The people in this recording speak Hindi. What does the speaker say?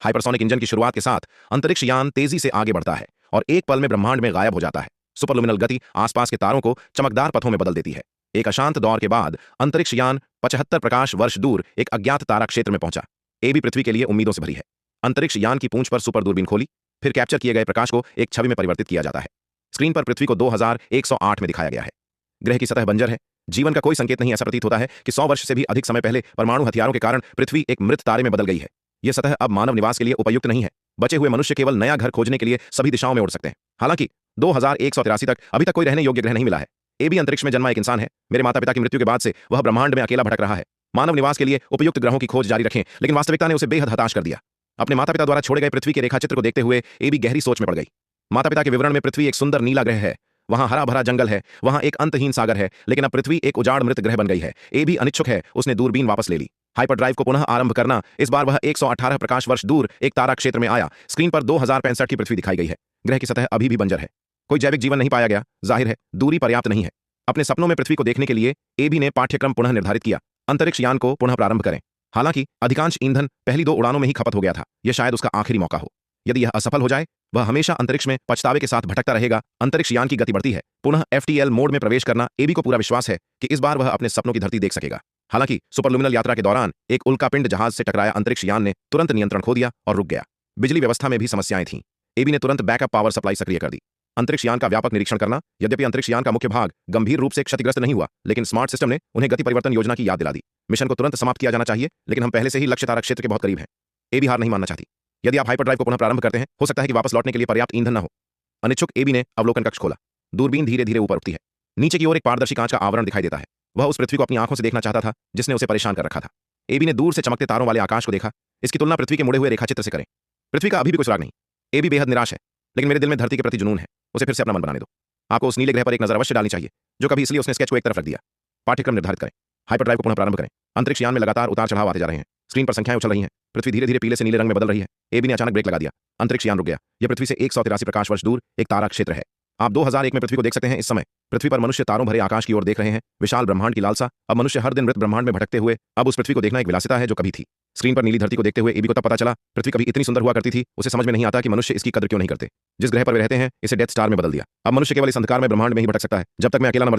हाइपरसोनिक इंजन की शुरुआत के साथ अंतरिक्ष यान तेजी से आगे बढ़ता है और एक पल में ब्रह्मांड में गायब हो जाता है। सुपरलुमिनल गति आसपास के तारों को चमकदार पथों में बदल देती है। एक अशांत दौर के बाद अंतरिक्ष यान 75 प्रकाश वर्ष दूर एक अज्ञात तारा क्षेत्र में पहुंचा। ये भी पृथ्वी के लिए उम्मीदों से भरी है। अंतरिक्ष यान की पूंछ पर सुपर दूरबीन खोली, फिर कैप्चर किए गए प्रकाश को एक छवि में परिवर्तित किया जाता है। स्क्रीन पर पृथ्वी को 2108 में दिखाया गया है। ग्रह की सतह बंजर है, जीवन का कोई संकेत नहीं। ऐसा प्रतीत होता है कि 100 वर्ष से भी अधिक समय पहले परमाणु हथियारों के कारण पृथ्वी एक मृत तारे में बदल गई है। यह सतह अब मानव निवास के लिए उपयुक्त नहीं है। बचे हुए मनुष्य केवल नया घर खोजने के लिए सभी दिशाओं में उड़ सकते हैं। हालांकि 2183 तक अभी तक कोई रहने योग्य ग्रह नहीं मिला है। ये भी अंतरिक्ष में जन्मा एक इंसान है। मेरे माता पिता की मृत्यु के बाद से वह ब्रह्मांड में अकेला भटक रहा है। मानव निवास के लिए उपयुक्त ग्रहों की खोज जारी रखें, लेकिन वास्तविकता ने उसे बेहद हताश कर दिया। अपने माता पिता द्वारा छोड़े गए पृथ्वी के रेखाचित्र को देखते हुए ये भी गहरी सोच में पड़ गई। माता पिता के विवरण में पृथ्वी एक सुंदर नीला ग्रह है, वहां हरा भरा जंगल है, वहां एक अंतहीन सागर है, लेकिन अब पृथ्वी एक उजाड़ मृत ग्रह बन गई है। ये भी अनिच्छुक है। उसने दूरबीन वापस ले ली। हाइपरड्राइव को पुनः आरंभ करना। इस बार वह 118 प्रकाश वर्ष दूर एक तारा क्षेत्र में आया। स्क्रीन पर 2065 की पृथ्वी दिखाई गई है। ग्रह की सतह अभी भी बंजर है। कोई जैविक जीवन नहीं पाया गया। जाहिर है दूरी पर्याप्त नहीं है। अपने सपनों में पृथ्वी को देखने के लिए एबी ने पाठ्यक्रम पुनः निर्धारित किया। अंतरिक्ष यान को पुनः प्रारंभ करें। हालांकि अधिकांश ईंधन पहली 2 उड़ानों में ही खपत हो गया था। यह शायद उसका आखिरी मौका हो। यदि यह असफल हो जाए, वह हमेशा अंतरिक्ष में पछतावे के साथ भटकता रहेगा। अंतरिक्ष यान की गति बढ़ती है। पुनः FTL मोड में प्रवेश करना। एबी को पूरा विश्वास है कि इस बार वह अपने सपनों की धरती देख सकेगा। हालांकि सुपरलुमिनल यात्रा के दौरान एक उल्कापिंड जहाज से टकराया अंतरिक्ष यान ने तुरंत नियंत्रण खो दिया और रुक गया। बिजली व्यवस्था में भी समस्याएं थीं। एबी ने तुरंत बैकअप पावर सप्लाई सक्रिय कर दी। अंतरिक्ष यान का व्यापक निरीक्षण करना। यद्यपि अंतरिक्ष यान का मुख्य भाग गंभीर रूप से क्षतिग्रस्त नहीं हुआ, लेकिन स्मार्ट सिस्टम ने उन्हें गति परिवर्तन योजना की याद दिला दी। मिशन को तुरंत समाप्त किया जाना चाहिए, लेकिन हम पहले से ही लक्ष्य तारा क्षेत्र के बहुत करीब हैं। एबी हार नहीं मानना चाहती। यदि आप हाइपरड्राइव को पुनः प्रारंभ करते हैं, हो सकता है कि वापस लौटने के लिए पर्याप्त ईंधन न हो। अनिच्छुक एबी ने अवलोकन कक्ष खोला। दूरबीन धीरे धीरे ऊपर उठती है। नीचे की ओर एक पारदर्शी कांच का आवरण दिखाई देता है। वह उस पृथ्वी को अपनी आंखों से देखना चाहता था जिसने उसे परेशान कर रखा था। एबी ने दूर से चमकते तारों वाले आकाश को देखा। इसकी तुलना पृथ्वी के मुड़े हुए रेखाचित्र से करें। पृथ्वी का अभी भी कोई सुराग नहीं। एबी बेहद निराश है, लेकिन मेरे दिल में धरती के प्रति जुनून है। उसे फिर से अपना मन बनाने दो। आपको उस नीले ग्रह पर एक नजर अवश्य डालनी चाहिए, जो कभी इसलिए उसने स्केच को एक तरफ रख दिया। पाठ्यक्रम निर्धारित करें। हाइपरड्राइव को पुनः प्रारंभ करें। अंतरिक्ष यान में लगातार उतार चढ़ाव आते जा रहे हैं। स्क्रीन पर संख्याएं उछल रही हैं। पृथ्वी धीरे धीरे पीले से नीले रंग में बदल रही है। एबी ने अचानक ब्रेक लगा दिया। अंतरिक्ष यान रुक गया। यह पृथ्वी से 183 प्रकाश वर्ष दूर एक तारा क्षेत्र है। आप 2001 में पृथ्वी को देख सकते हैं। इस समय पृथ्वी पर मनुष्य तारों भरे आकाश की ओर देख रहे हैं। विशाल ब्रह्मांड की लालसा। अब मनुष्य हर दिन मृत ब्रह्मांड में भटकते हुए अब उस पृथ्वी को देखना एक विलासिता है जो कभी थी। स्क्रीन पर नीली धरती को देखते हुए एबी को तब पता चला पृथ्वी कभी इतनी सुंदर हुआ करती थी। उसे समझ में नहीं आता कि मनुष्य इसकी कदर क्यों नहीं करते। जिस ग्रह पर वे रहते हैं इसे डेथ स्टार में बदल दिया। अब मनुष्य केवल इस अंधकार में ब्रह्मांड में ही भटक सकता है, जब तक मैं अकेला न मर